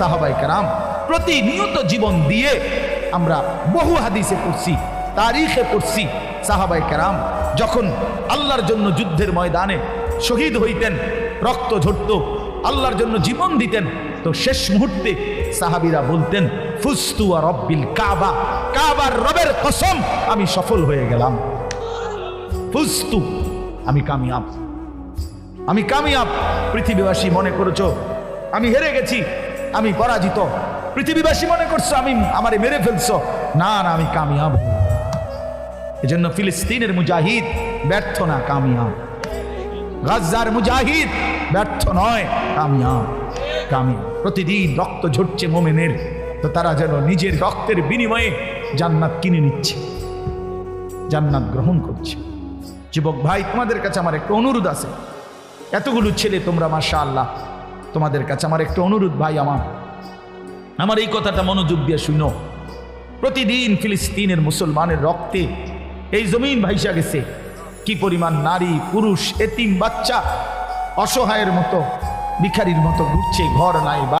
সাহাবায়ে কেরাম প্রতিনিয়ত জীবন দিয়ে আমরা বহু হাদিসে পড়ছি, তারিখে পড়ছি, সাহাবায়ে কেরাম যখন আল্লাহর জন্য যুদ্ধের ময়দানে শহীদ হইতেন, রক্ত ঝরত, আল্লাহর জন্য জীবন দিতেন, তো শেষ মুহূর্তে সাহাবীরা বলতেন ফুস্তু ওয়া রব্বিল কাবা, কাবার রবের কসম আমি সফল হয়ে গেলাম। ফুস্তু, আমি কামিয়াব, আমি কামিয়াব। পৃথিবীবাসী মনে করেছো আমি হেরে গেছি, আমি পরাজিত, পৃথিবীবাসী মনে করছো আমারে মেরে ফেলছো, না না, আমি কামিয়াব। এজন্য ফিলিস্তিনের মুজাহিদ ব্যর্থ না, কামিয়াব। গাজার মুজাহিদ ব্যর্থ নয়, কামিয়াব, কামিয়াব। প্রতিদিন রক্ত ঝরছে মোমেনের, তো তারা যেন নিজের রক্তের বিনিময়ে জান্নাত কিনে নিচ্ছে, জান্নাত গ্রহণ করছে। যুবক ভাই, তোমাদের কাছে আমার একটা অনুরোধ আছে, এতগুলো ছেলে তোমরা মাশাআল্লাহ, তোমাদের কাছে আমার একটা অনুরোধ ভাই, আমার এই কথাটা মনোযোগ দিয়ে শুনো। প্রতিদিন ফিলিস্তিনের মুসলমানের রক্তে এই জমিন ভাইসা গেছে। কি পরিমাণ নারী, পুরুষ, এতিম বাচ্চা অসহায়ের মতো, ভিখারির মতো ঘুরছে, ঘর নাই।